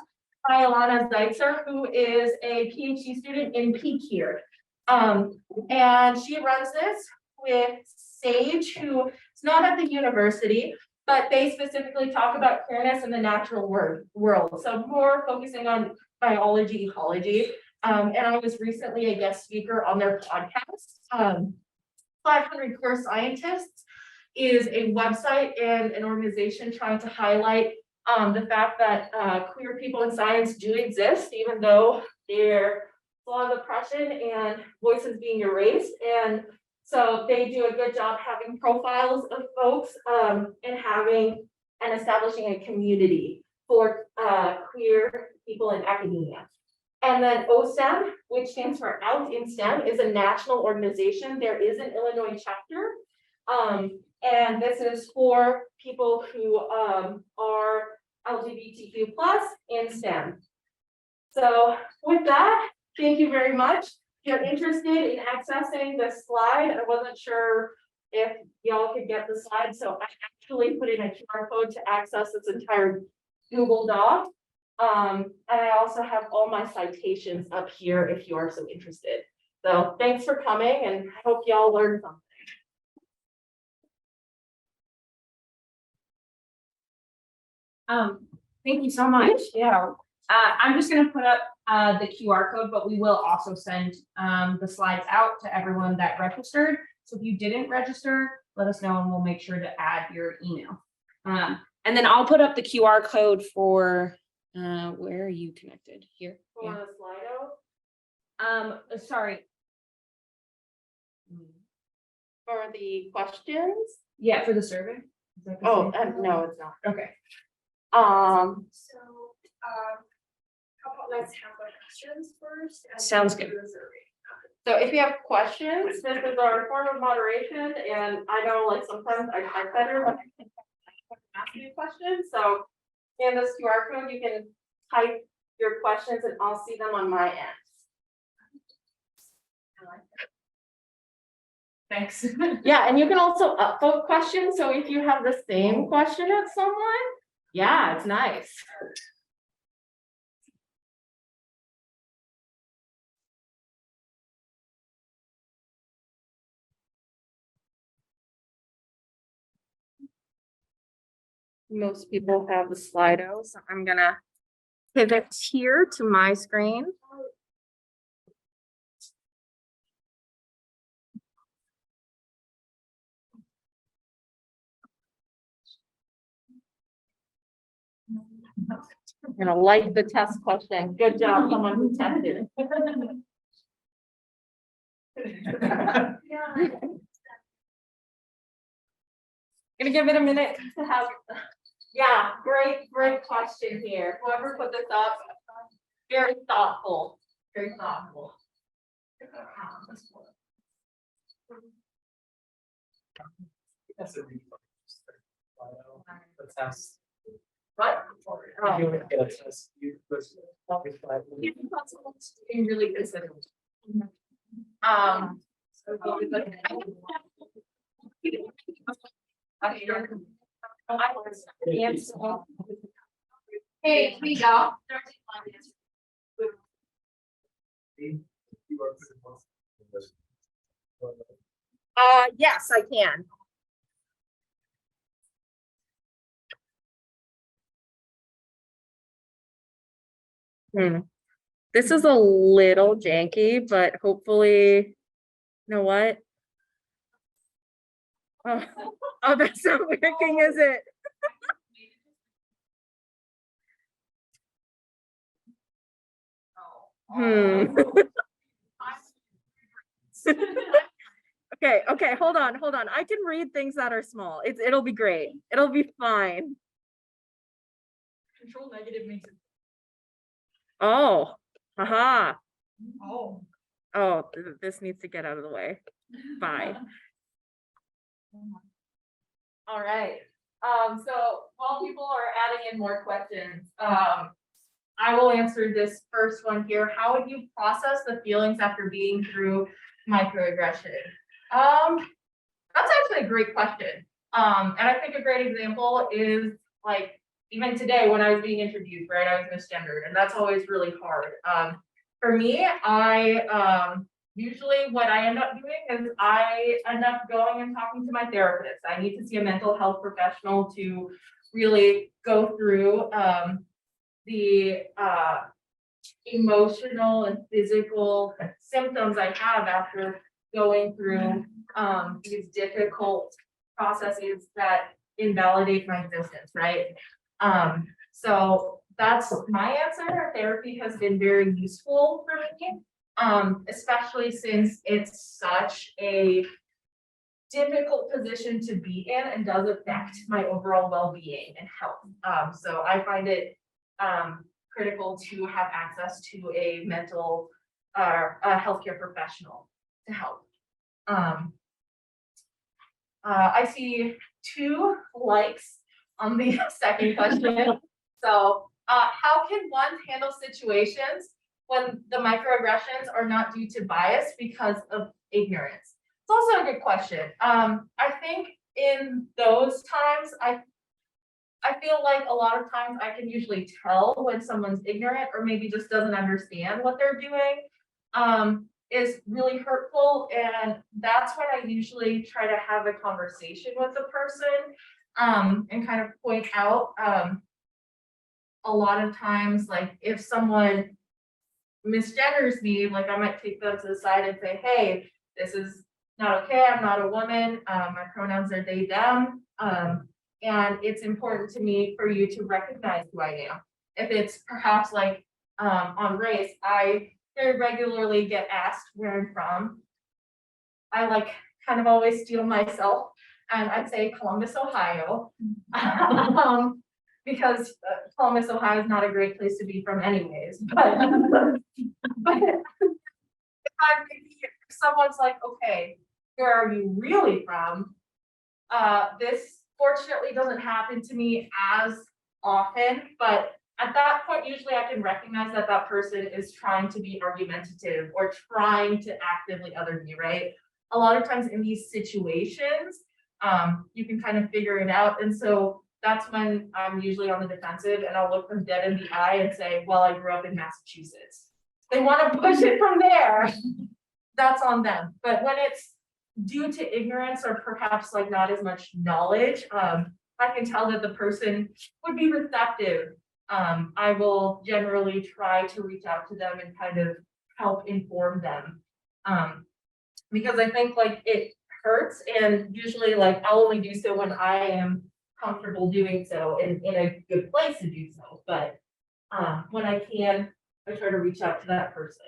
Speaker 1: by Ilana Zeitzer, who is a PhD student in Peak here. And she runs this with Sage, who is not at the university, but they specifically talk about queerness in the natural world. So more focusing on biology, ecology. And I was recently a guest speaker on their podcast. 500 Queer Scientists is a website and an organization trying to highlight the fact that queer people in science do exist, even though there's a lot of oppression and voices being erased. And so they do a good job having profiles of folks and having and establishing a community for queer people in academia. And then OSTEM, which stands for Out in STEM, is a national organization. There is an Illinois chapter. And this is for people who are LGBTQ+ in STEM. So with that, thank you very much. If you're interested in accessing this slide, I wasn't sure if y'all could get the slide. So I actually put in a QR code to access this entire Google Doc. And I also have all my citations up here if you are so interested. So thanks for coming, and I hope y'all learned something.
Speaker 16: Thank you so much. Yeah,
Speaker 1: I'm just gonna put up the QR code, but we will also send the slides out to everyone that registered. So if you didn't register, let us know and we'll make sure to add your email. And then I'll put up the QR code for where are you connected? Here.
Speaker 2: For
Speaker 1: Yeah.
Speaker 2: the Slido,
Speaker 1: Sorry.
Speaker 2: for the questions.
Speaker 1: Yeah, for the survey. Is that the
Speaker 2: Oh,
Speaker 1: same?
Speaker 2: no, it's not.
Speaker 1: Okay.
Speaker 2: So,
Speaker 1: How about let's have the questions first?
Speaker 2: Sounds good. So if you have questions, this is our form of moderation, and I know like sometimes I type better, but I can ask me a question. So in this QR code, you can type your questions and I'll see them on my end.
Speaker 1: Thanks.
Speaker 2: Yeah, and you can also upvote questions. So if you have the same question as someone, yeah, it's nice. Most people have the Slido, so I'm gonna pivot here to my screen. I'm gonna like the test question. Good job, someone who tested it. Gonna give it a minute to have, yeah, great question here. Whoever put this up, very thoughtful, very thoughtful.
Speaker 9: That's a let's ask.
Speaker 2: What?
Speaker 9: You would get a test. You was
Speaker 2: Being really considerate. Hey, we go. Yes, I can. This is a little janky, but hopefully, you know what? Oh, that's not working, is it? Okay, hold on. I can read things that are small. It'll be great. It'll be fine.
Speaker 1: Control negative makes it.
Speaker 2: Oh, haha.
Speaker 1: Oh.
Speaker 2: Oh, this needs to get out of the way. Bye.
Speaker 1: All right. So while people are adding in more questions, I will answer this first one here. How would you process the feelings after being through microaggression? That's actually a great question. And I think a great example is like even today when I was being interviewed, right? I was misgendered, and that's always really hard. For me, I usually what I end up doing is I end up going and talking to my therapist. I need to see a mental health professional to really go through the emotional and physical symptoms I have after going through these difficult processes that invalidate my existence, right? So that's my answer. Therapy has been very useful for me, especially since it's such a difficult position to be in and does affect my overall well-being and health. So I find it critical to have access to a mental a healthcare professional to help. I see 2 likes on the second question. So how can one handle situations when the microaggressions are not due to bias because of ignorance? It's also a good question. I think in those times, I feel like a lot of times I can usually tell when someone's ignorant or maybe just doesn't understand what they're doing is really hurtful. And that's when I usually try to have a conversation with the person and kind of point out a lot of times, like if someone misgenders me, like I might take them to the side and say, hey, this is not okay, I'm not a woman, my pronouns are they, them. And it's important to me for you to recognize who I am. If it's perhaps like on race, I very regularly get asked where I'm from. I like kind of always steal myself and I'd say Columbus, Ohio. Because Columbus, Ohio is not a great place to be from anyways, but if someone's like, okay, where are you really from? This fortunately doesn't happen to me as often, but at that point, usually I can recognize that that person is trying to be argumentative or trying to actively other me, right? A lot of times in these situations, you can kind of figure it out. And so that's when I'm usually on the defensive and I'll look them dead in the eye and say, well, I grew up in Massachusetts. They want to push it from there. That's on them. But when it's due to ignorance or perhaps like not as much knowledge, I can tell that the person would be receptive. I will generally try to reach out to them and kind of help inform them. Because I think like it hurts, and usually like I'll only do so when I am comfortable doing so and in a good place to do so. But when I can, I try to reach out to that person.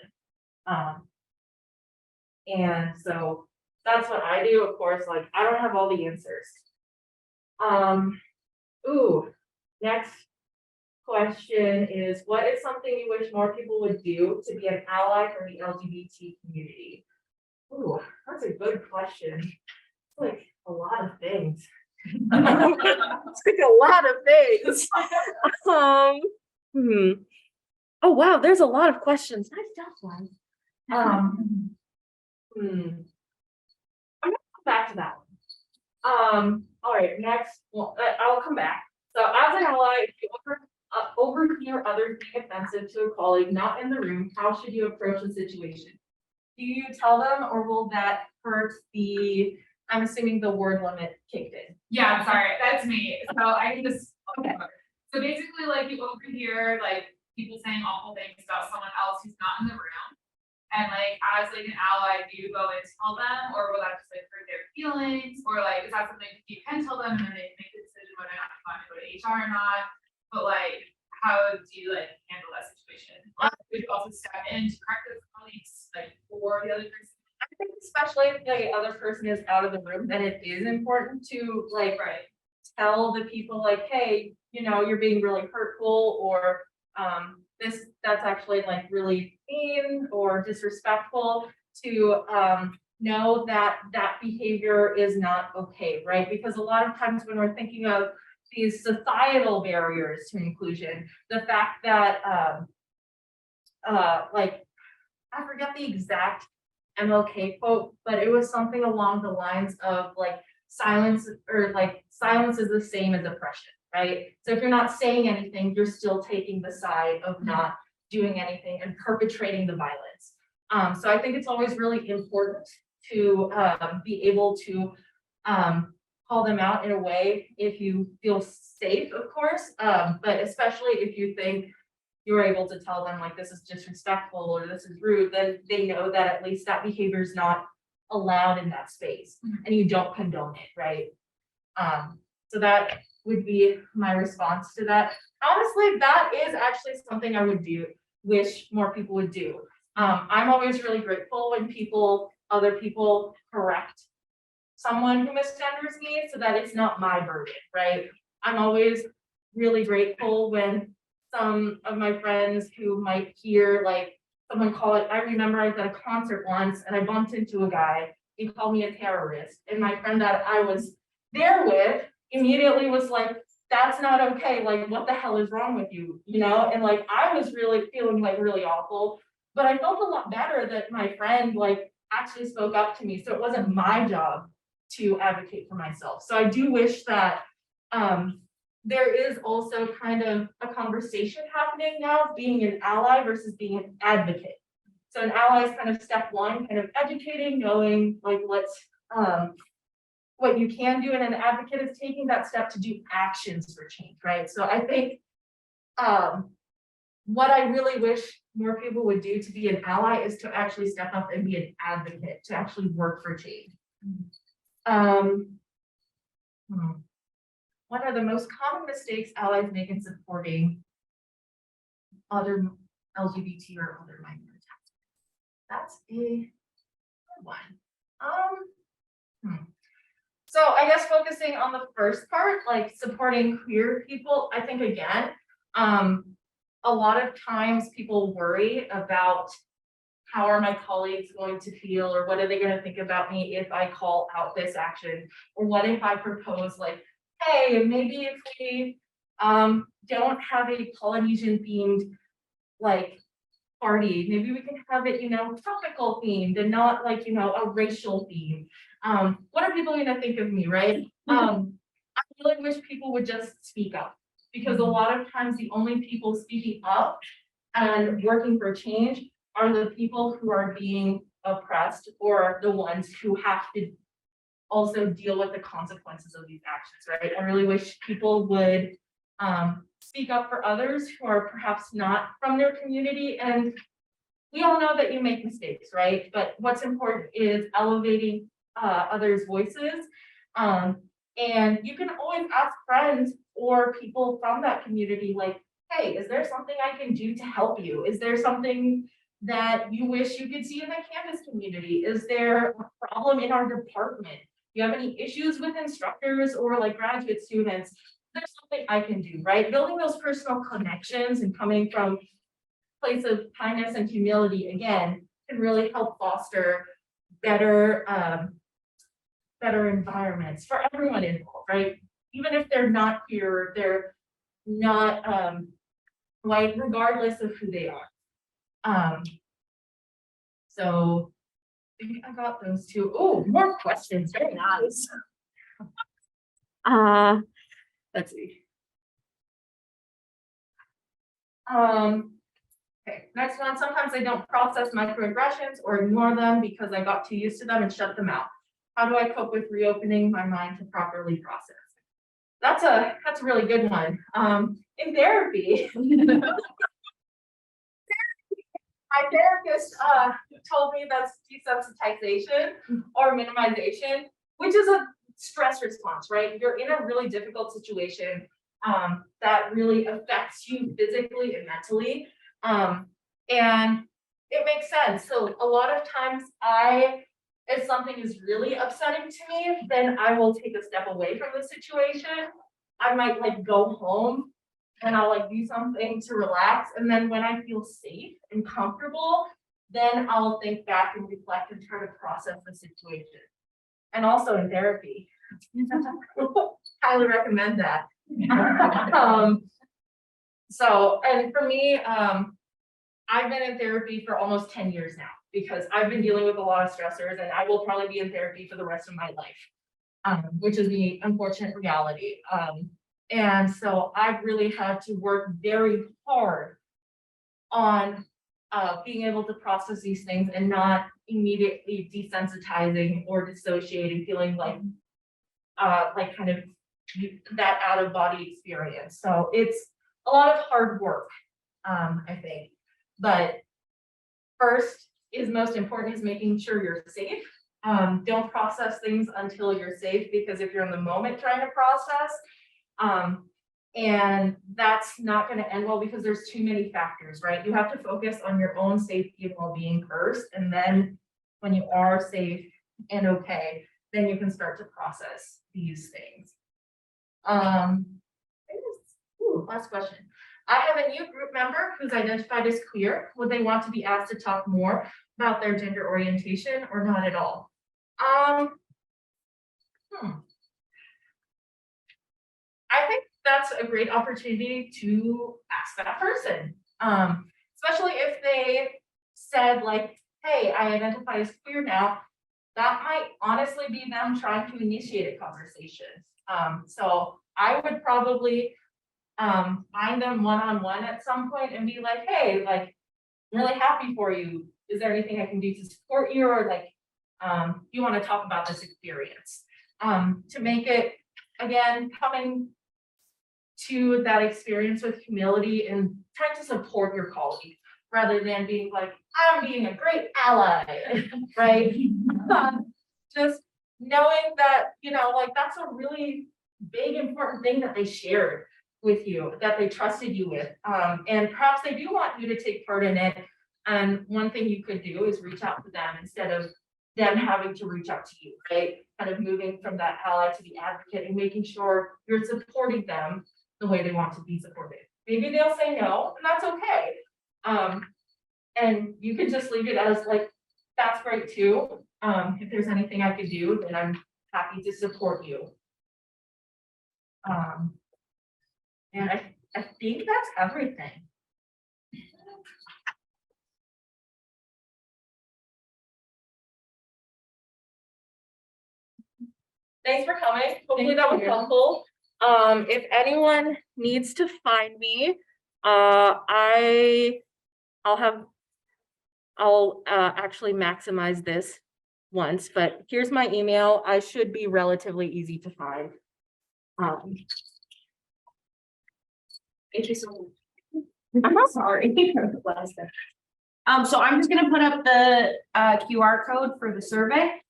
Speaker 1: And so that's what I do. Of course, like I don't have all the answers. Next question is, what is something you wish more people would do to be an ally for the LGBT community? Ooh, that's a good question. It's like a lot of things. It's like a lot of things. Oh wow, there's a lot of questions. Nice job, one. I'm gonna come back to that one. All right, next, well, I'll come back. So as an ally, if you overhear others being offensive to a colleague not in the room, how should you approach the situation? Do you tell them, or will that hurt the, I'm assuming the word limit kicked in?
Speaker 16: Yeah, sorry, that's me. So I can just, okay. So basically like you overhear like people saying awful things about someone else who's not in the room. And like, as like an ally, do you go and tell them, or will that just like hurt their feelings? Or like, is that something you can tell them and then they make the decision whether or not you want to go to HR or not? But like, how do you like handle that situation? Or would you also step in to correct those colleagues like for the other person?
Speaker 1: I think especially if the other person is out of the room, then it is important to like tell the people like, hey, you know, you're being really hurtful, or that's actually like really mean or disrespectful, to know that that behavior is not okay, right? Because a lot of times when we're thinking of these societal barriers to inclusion, the fact that like, I forget the exact MLK quote, but it was something along the lines of like silence, or like silence is the same as oppression, right? So if you're not saying anything, you're still taking the side of not doing anything and perpetrating the violence. So I think it's always really important to be able to call them out in a way if you feel safe, of course, but especially if you think you're able to tell them like this is disrespectful or this is rude, then they know that at least that behavior is not allowed in that space and you don't condone it, right? So that would be my response to that. Honestly, that is actually something I would wish more people would do. I'm always really grateful when other people correct someone who misgenders me so that it's not my burden, right? I'm always really grateful when some of my friends who might hear like someone call it, I remember I was at a concert once and I bumped into a guy, he called me a terrorist, and my friend that I was there with immediately was like, that's not okay, like what the hell is wrong with you, you know? And like I was really feeling like really awful, but I felt a lot better that my friend like actually spoke up to me, so it wasn't my job to advocate for myself. So I do wish that there is also kind of a conversation happening now, being an ally versus being an advocate. So an ally is kind of step one, kind of educating, knowing like what's what you can do, and an advocate is taking that step to do actions for change, right? So I think what I really wish more people would do to be an ally is to actually step up and be an advocate, to actually work for change. What are the most common mistakes allies make in supporting other LGBT or other minorities? That's a good one. So I guess focusing on the first part, like supporting queer people, I think again, a lot of times people worry about how are my colleagues going to feel, or what are they going to think about me if I call out this action, or what if I propose like, hey, maybe if we don't have a Polynesian themed like party, maybe we can have it, you know, tropical themed and not like, you know, a racial theme. What are people going to think of me, right? I really wish people would just speak up, because a lot of times the only people speaking up and working for change are the people who are being oppressed, or the ones who have to also deal with the consequences of these actions, right? I really wish people would speak up for others who are perhaps not from their community. And we all know that you make mistakes, right? But what's important is elevating others' voices. And you can always ask friends or people from that community, like, hey, is there something I can do to help you? Is there something that you wish you could see in the campus community? Is there a problem in our department? Do you have any issues with instructors or like graduate students? There's something I can do, right? Building those personal connections and coming from a place of kindness and humility, again, can really help foster better, better environments for everyone involved, right? Even if they're not queer, they're not white, regardless of who they are. So I think I got those two. Oh, more questions. Very nice. Let's see. Okay, next one. Sometimes I don't process microaggressions or ignore them because I got too used to them and shut them out. How do I cope with reopening my mind to properly process? That's a really good one. In therapy, my therapist told me that's desensitization or minimization, which is a stress response, right? You're in a really difficult situation that really affects you physically and mentally. And it makes sense. So a lot of times if something is really upsetting to me, then I will take a step away from the situation. I might like go home and I'll like do something to relax. And then when I feel safe and comfortable, then I'll think back and reflect and try to process the situation. And also in therapy, highly recommend that. So, and for me, I've been in therapy for almost 10 years now, because I've been dealing with a lot of stressors, and I will probably be in therapy for the rest of my life, which is the unfortunate reality. And so I've really had to work very hard on being able to process these things and not immediately desensitizing or dissociating, feeling like kind of that out of body experience. So it's a lot of hard work, I think. But first is most important is making sure you're safe. Don't process things until you're safe, because if you're in the moment trying to process, and that's not going to end well, because there's too many factors, right? You have to focus on your own safety and well-being first, and then when you are safe and okay, then you can start to process these things. Last question. I have a new group member who's identified as queer. Would they want to be asked to talk more about their gender orientation, or not at all? I think that's a great opportunity to ask that person, especially if they said like, hey, I identify as queer now. That might honestly be them trying to initiate a conversation. So I would probably find them one-on-one at some point and be like, hey, like, I'm really happy for you. Is there anything I can do to support you? Or like, you want to talk about this experience? To make it, again, coming to that experience with humility and trying to support your colleague rather than being like, I'm being a great ally, right? Just knowing that, you know, like that's a really big, important thing that they shared with you, that they trusted you with. And perhaps they do want you to take part in it. And one thing you could do is reach out to them instead of them having to reach out to you, right? Kind of moving from that ally to the advocate and making sure you're supporting them the way they want to be supported. Maybe they'll say no, and that's okay. And you can just leave it as like, that's great too. If there's anything I could do, then I'm happy to support you. And I think that's everything. Thanks for coming. Hopefully that was helpful. If anyone needs to find me, I'll actually maximize this once, but here's my email. I should be relatively easy to find.
Speaker 17: Thank you so much. I'm not sorry. So I'm just gonna put up the QR code for the survey.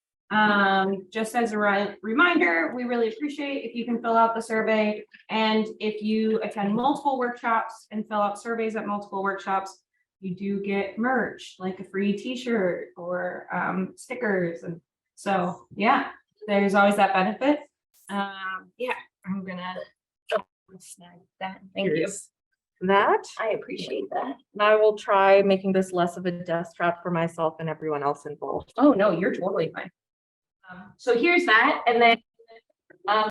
Speaker 17: Just as a reminder, we really appreciate if you can fill out the survey. And if you attend multiple workshops and fill out surveys at multiple workshops, you do get merch, like a free t-shirt or stickers. And so, yeah, there's always that benefit. Yeah, I'm gonna snag that. Thank you.
Speaker 1: That
Speaker 17: I appreciate that.
Speaker 1: and I will try making this less of a death trap for myself and everyone else involved.
Speaker 17: Oh, no, you're totally fine. So here's that. And then